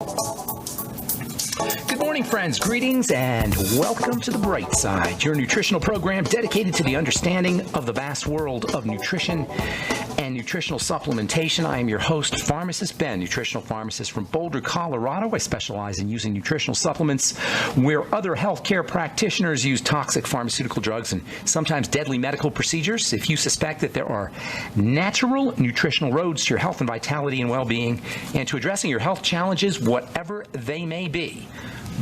Good morning, friends. Greetings and welcome to The Bright Side, your nutritional program dedicated to the understanding of the vast world of nutrition and nutritional supplementation. I am your host, Pharmacist Ben, nutritional pharmacist from Boulder, Colorado. I specialize in using nutritional supplements where other healthcare practitioners use toxic pharmaceutical drugs and sometimes deadly medical procedures. If you suspect that there are natural nutritional roads to your health and vitality and well-being and to addressing your health challenges, whatever they may be,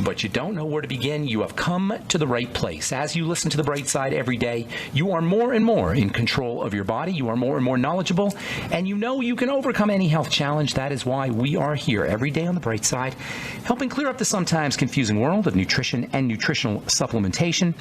but you don't know where to begin, you have come to the right place. As you listen to The Bright Side every day, you are more and more in control of your body. You are more and more knowledgeable, and you know you can overcome any health challenge. That is why we are here every day on The Bright Side, helping clear up the sometimes confusing world of nutrition and nutritional supplementation.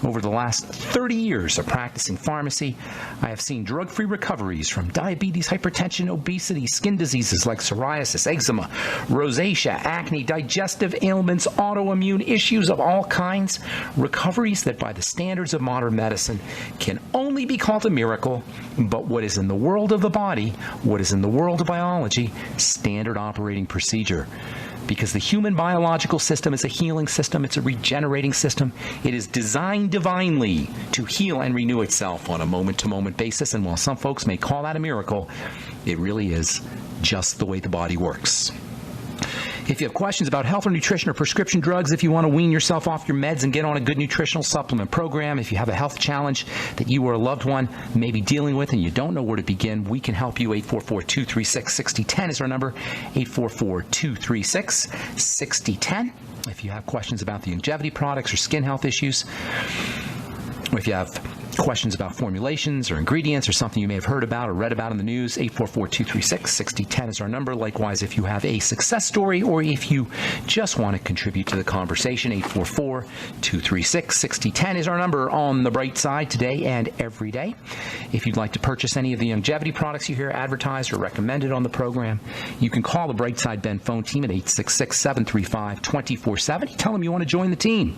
Over the last 30 years of practicing pharmacy, I have seen drug-free recoveries from diabetes, hypertension, obesity, skin diseases like psoriasis, eczema, rosacea, acne, digestive ailments, autoimmune issues of all kinds, recoveries that by the standards of modern medicine can only be called a miracle, but what is in the world of the body, what is in the world of biology, standard operating procedure. Because the human biological system is a healing system, it's a regenerating system. It is designed divinely to heal and renew itself on a moment-to-moment basis, and while some folks may call that a miracle, it really is just the way the body works. If you have questions about health or nutrition or prescription drugs, if you want to wean yourself off your meds and get on a good nutritional supplement program, if you have a health challenge that you or a loved one may be dealing with and you don't know where to begin, we can help you. 844-236-6010 is our number, 844-236-6010. If you have questions about the longevity products or skin health issues, or if you have questions about formulations or ingredients or something you may have heard about or read about in the news, 844-236-6010 is our number. Likewise, if you have a success story or if you just want to contribute to the conversation, 844-236-6010 is our number on The Bright Side today and every day. If you'd like to purchase any of the longevity products you hear advertised or recommended on the program, you can call the Bright Side Ben phone team at 866-735-2470. Tell them you want to join the team.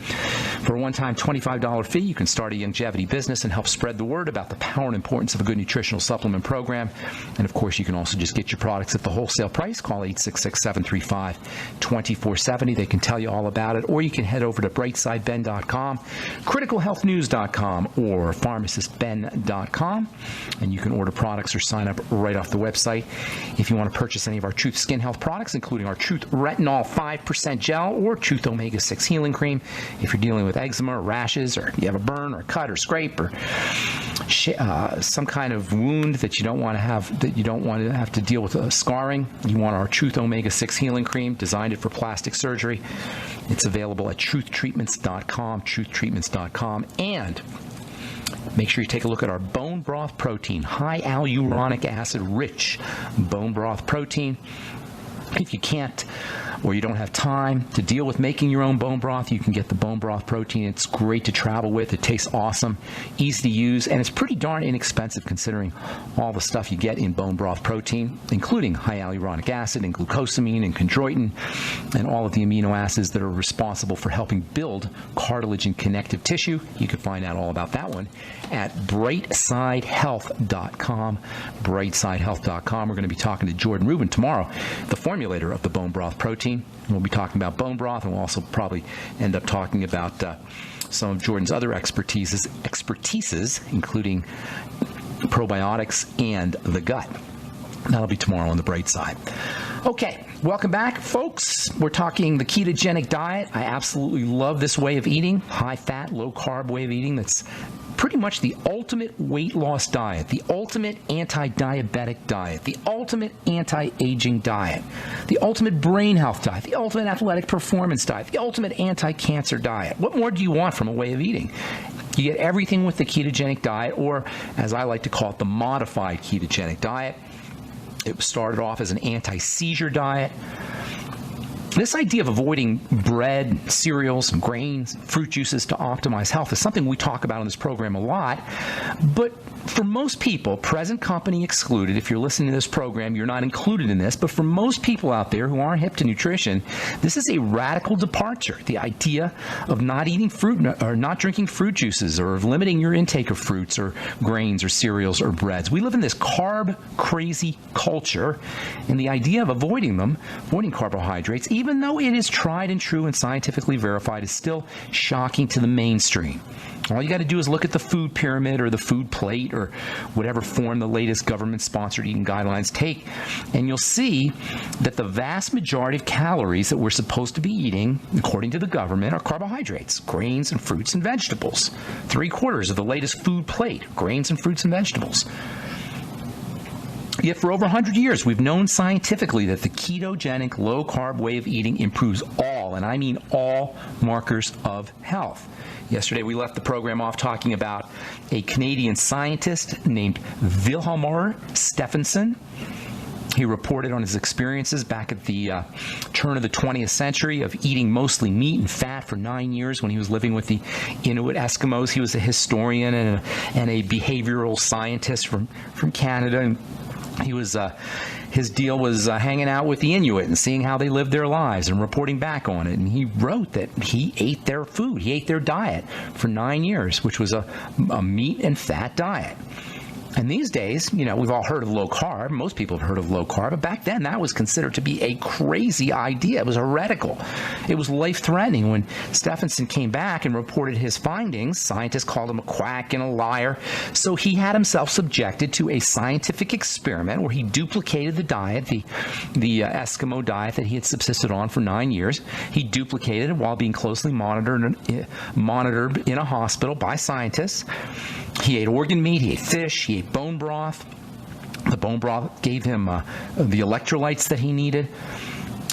For a one-time $25 fee, you can start a longevity business and help spread the word about the power and importance of a good nutritional supplement program. And of course, you can also just get your products at the wholesale price. Call 866-735-2470. They can tell you all about it. Or you can head over to brightsideben.com, criticalhealthnews.com, or pharmacistben.com. And you can order products or sign up right off the website. If you want to purchase any of our Truth Skin Health products, including our Truth Retinol 5% Gel or Truth Omega 6 Healing Cream, if you're dealing with eczema or rashes, or you have a burn or cut or scrape or some kind of wound that you don't want to have, to deal with scarring, you want our Truth Omega 6 Healing Cream, designed it for plastic surgery. It's available at truthtreatments.com, and make sure you take a look at our bone broth protein, high hyaluronic acid rich bone broth protein. If you can't or you don't have time to deal with making your own bone broth, you can get the bone broth protein. It's great to travel with. It tastes awesome, easy to use, and it's pretty darn inexpensive considering all the stuff you get in bone broth protein, including high hyaluronic acid and glucosamine and chondroitin and all of the amino acids that are responsible for helping build cartilage and connective tissue. You can find out all about that one at brightsidehealth.com, brightsidehealth.com. We're going to be talking to Jordan Rubin tomorrow, the formulator of the bone broth protein. We'll be talking about bone broth, and we'll also probably end up talking about some of Jordan's other expertises, including probiotics and the gut. That'll be tomorrow on The Bright Side. Okay, welcome back, folks. We're talking the ketogenic diet. I absolutely love this way of eating, high-fat, low-carb way of eating that's pretty much the ultimate weight loss diet, the ultimate anti-diabetic diet, the ultimate anti-aging diet, the ultimate brain health diet, the ultimate athletic performance diet, the ultimate anti-cancer diet. What more do you want from a way of eating? You get everything with the ketogenic diet, or as I like to call it, the modified ketogenic diet. It started off as an anti-seizure diet. This idea of avoiding bread, cereals, grains, fruit juices to optimize health is something we talk about on this program a lot, but for most people, present company excluded, if you're listening to this program, you're not included in this, but for most people out there who aren't hip to nutrition, this is a radical departure. The idea of not eating fruit or not drinking fruit juices or of limiting your intake of fruits or grains or cereals or breads. We live in this carb-crazy culture, and the idea of avoiding carbohydrates, even though it is tried and true and scientifically verified, is still shocking to the mainstream. All you got to do is look at the food pyramid or the food plate or whatever form the latest government-sponsored eating guidelines take, and you'll see that the vast majority of calories that we're supposed to be eating, according to the government, are carbohydrates, grains and fruits and vegetables. 3/4 of the latest food plate, grains and fruits and vegetables. Yet for over 100 years, we've known scientifically that the ketogenic, low-carb way of eating improves all, and I mean all, markers of health. Yesterday, we left the program off talking about a Canadian scientist named Vilhjalmur Stefansson. He reported on his experiences back at the turn of the 20th century of eating mostly meat and fat for 9 years when he was living with the Inuit Eskimos. He was a historian and a behavioral scientist from Canada, and he was his deal was hanging out with the Inuit and seeing how they lived their lives and reporting back on it. And he wrote that he ate their food, he ate their diet for 9 years, which was a meat and fat diet. And these days, you know, we've all heard of low carb. Most people have heard of low carb. But back then, that was considered to be a crazy idea. It was heretical. It was life-threatening. When Stefansson came back and reported his findings, scientists called him a quack and a liar. So he had himself subjected to a scientific experiment where he duplicated the diet, the Eskimo diet that he had subsisted on for 9 years. He duplicated it while being closely monitored in a hospital by scientists. He ate organ meat, he ate fish, he ate bone broth. The bone broth gave him the electrolytes that he needed.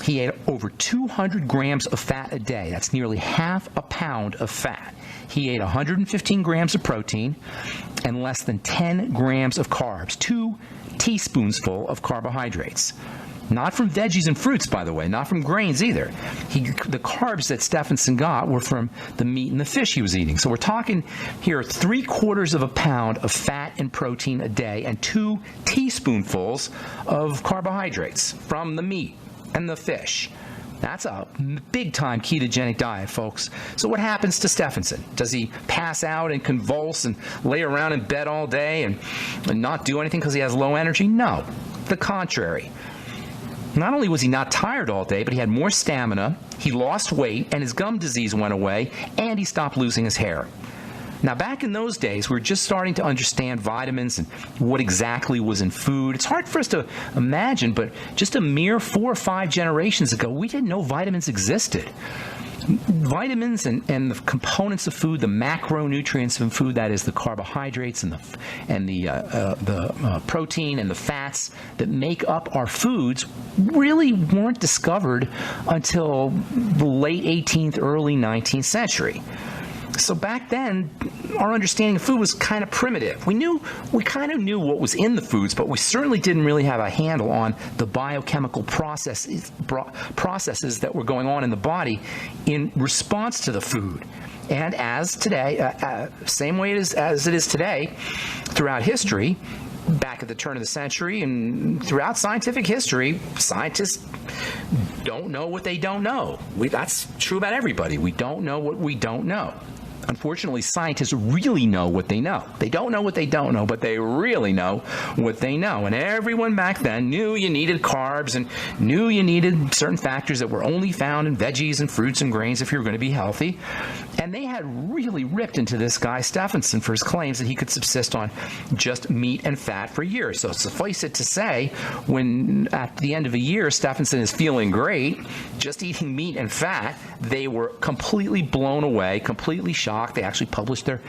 He ate over 200 grams of fat a day. That's nearly half a pound of fat. He ate 115 grams of protein and less than 10 grams of carbs, 2 teaspoonsful of carbohydrates. Not from veggies and fruits, by the way, not from grains either. The carbs that Stefansson got were from the meat and the fish he was eating. So we're talking here 3/4 of a pound of fat and protein a day and 2 teaspoonfuls of carbohydrates from the meat and the fish. That's a big-time ketogenic diet, folks. So what happens to Stefansson? Does he pass out and convulse and lay around in bed all day and not do anything because he has low energy? No, the contrary. Not only was he not tired all day, but he had more stamina, he lost weight, and his gum disease went away, and he stopped losing his hair. Now, back in those days, we were just starting to understand vitamins and what exactly was in food. It's hard for us to imagine, but just a mere 4 or 5 generations ago, we didn't know vitamins existed. Vitamins and the components of food, the macronutrients in food, that is the carbohydrates and the protein and the fats that make up our foods, really weren't discovered until the late 18th, early 19th century. So back then, our understanding of food was kind of primitive. We kind of knew what was in the foods, but we certainly didn't really have a handle on the biochemical processes that were going on in the body in response to the food. And as today, same way as it is today, throughout history, back at the turn of the century and throughout scientific history, scientists don't know what they don't know. That's true about everybody. We don't know what we don't know. Unfortunately, scientists really know what they know. They don't know what they don't know, but they really know what they know. And everyone back then knew you needed carbs and knew you needed certain factors that were only found in veggies and fruits and grains if you were going to be healthy. And they had really ripped into this guy, Stefansson, for his claims that he could subsist on just meat and fat for years. So suffice it to say, when at the end of a year, Stefansson is feeling great, just eating meat and fat, they were completely blown away, completely shocked. They actually published their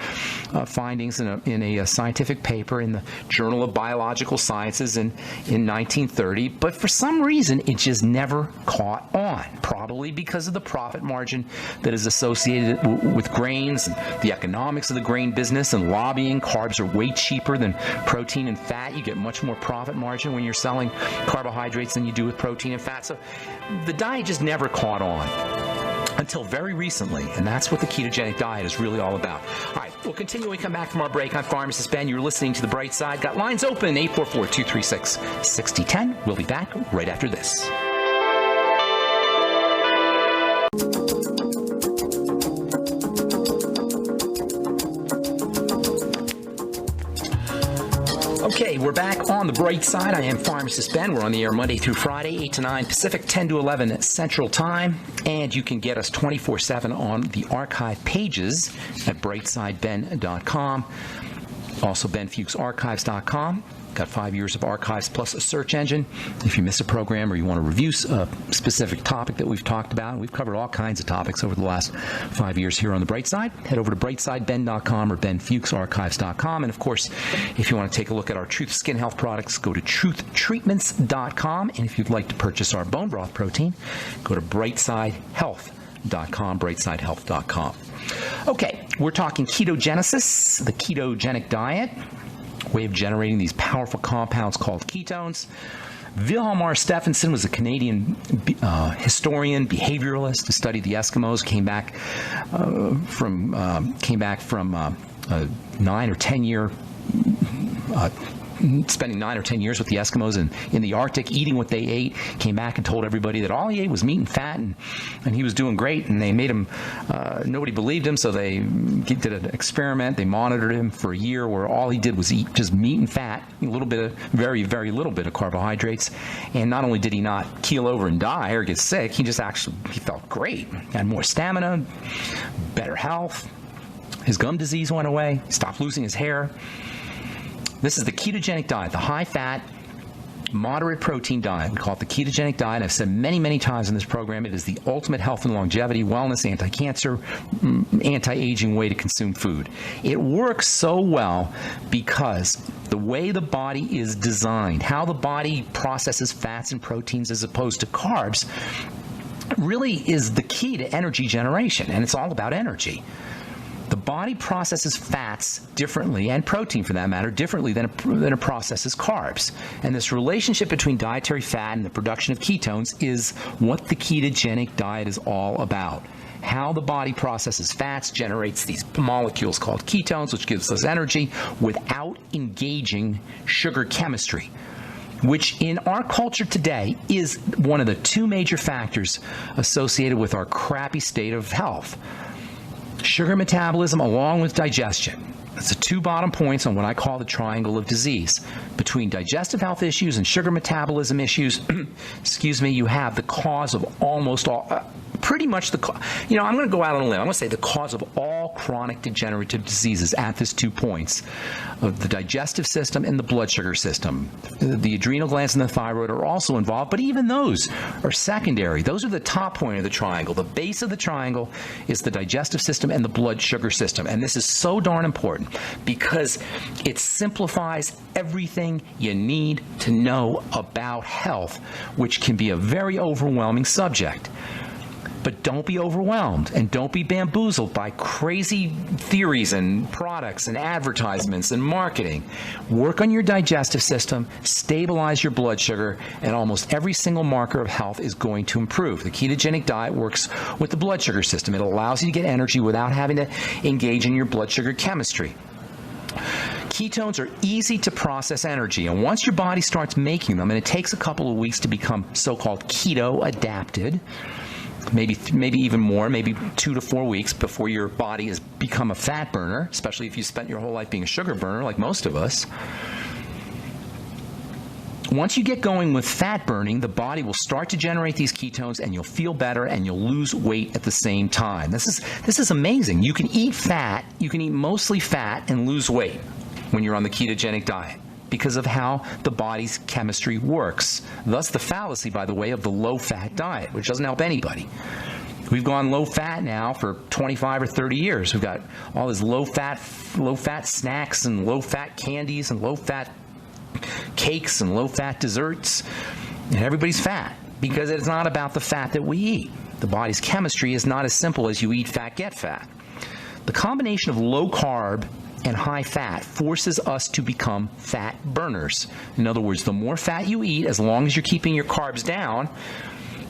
findings in a scientific paper in the Journal of Biological Sciences in 1930. But for some reason, it just never caught on, probably because of the profit margin that is associated with grains and the economics of the grain business and lobbying. Carbs are way cheaper than protein and fat. You get much more profit margin when you're selling carbohydrates than you do with protein and fat. So the diet just never caught on until very recently, and that's what the ketogenic diet is really all about. All right, We'll continue when we come back from our break. I'm Pharmacist Ben. You're listening to The Bright Side. Got lines open, 844-236-6010. We'll be back right after this. Okay, we're back on The Bright Side. I am Pharmacist Ben. We're on the air Monday through Friday, 8 to 9 Pacific, 10 to 11 Central Time. And you can get us 24/7 on the archive pages at brightsideben.com. Also, benfuchsarchives.com. Got 5 years of archives plus a search engine. If you miss a program or you want to review a specific topic that we've talked about, we've covered all kinds of topics over the last 5 years here on The Bright Side. Head over to brightsideben.com or benfuchsarchives.com. And, of course, if you want to take a look at our Truth Skin Health products, go to truthtreatments.com. And if you'd like to purchase our bone broth protein, go to brightsidehealth.com, brightsidehealth.com. Okay, we're talking ketogenesis, the ketogenic diet, way of generating these powerful compounds called ketones. Wilhelm R. Stephenson was a Canadian historian, behavioralist who studied the Eskimos. Came back from 9 or 10 year. Spending 9 or 10 years with the Eskimos in the Arctic, eating what they ate, came back and told everybody that all he ate was meat and fat, and he was doing great, and they made him, nobody believed him, so they did an experiment. They monitored him for a year where all he did was eat just meat and fat, a little bit of, very, very little bit of carbohydrates, and not only did he not keel over and die or get sick, he felt great, had more stamina, better health, his gum disease went away, stopped losing his hair. This is the ketogenic diet, the high-fat, moderate protein diet. We call it the ketogenic diet. I've said many, many times in this program, it is the ultimate health and longevity, wellness, anti-cancer, anti-aging way to consume food. It works so well because the way the body is designed, how the body processes fats and proteins as opposed to carbs, really is the key to energy generation, and it's all about energy. The body processes fats differently, and protein for that matter, differently than it processes carbs. And this relationship between dietary fat and the production of ketones is what the ketogenic diet is all about. How the body processes fats, generates these molecules called ketones, which gives us energy, without engaging sugar chemistry, which in our culture today is one of the two major factors associated with our crappy state of health. Sugar metabolism along with digestion. That's the two bottom points on what I call the triangle of disease. Between digestive health issues and sugar metabolism issues, you have the cause of almost all, pretty much I'm going to go out on a limb. I'm going to say the cause of all chronic degenerative diseases at these 2 points of the digestive system and the blood sugar system. The adrenal glands and the thyroid are also involved, but even those are secondary. Those are the top point of the triangle. The base of the triangle is the digestive system and the blood sugar system. And this is so darn important because it simplifies everything you need to know about health, which can be a very overwhelming subject. But don't be overwhelmed and don't be bamboozled by crazy theories and products and advertisements and marketing. Work on your digestive system, stabilize your blood sugar, and almost every single marker of health is going to improve. The ketogenic diet works with the blood sugar system. It allows you to get energy without having to engage in your blood sugar chemistry. Ketones are easy to process energy, and once your body starts making them, and it takes a couple of weeks to become so-called keto adapted, maybe even more, maybe 2 to 4 weeks before your body has become a fat burner, especially if you spent your whole life being a sugar burner like most of us. Once you get going with fat burning, the body will start to generate these ketones, and you'll feel better, and you'll lose weight at the same time. This is amazing. You can eat fat, you can eat mostly fat and lose weight when you're on the ketogenic diet, because of how the body's chemistry works. Thus the fallacy, by the way, of the low-fat diet, which doesn't help anybody. We've gone low-fat now for 25 or 30 years. We've got all these low-fat snacks and low-fat candies and low-fat cakes and low-fat desserts, and everybody's fat because it's not about the fat that we eat. The body's chemistry is not as simple as you eat fat, get fat. The combination of low-carb and high fat forces us to become fat burners. In other words, the more fat you eat, as long as you're keeping your carbs down,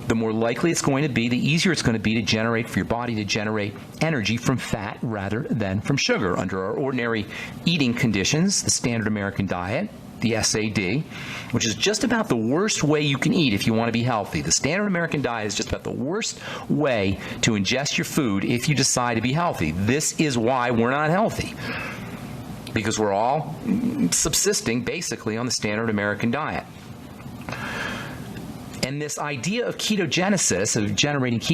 the more likely it's going to be, the easier it's going to be to generate, for your body to generate energy from fat rather than from sugar. Under our ordinary eating conditions, the standard American diet, the SAD, which is just about the worst way you can eat if you want to be healthy. The standard American diet is just about the worst way to ingest your food if you decide to be healthy. This is why we're not healthy, because we're all subsisting basically on the standard American diet. And this idea of ketogenesis, of generating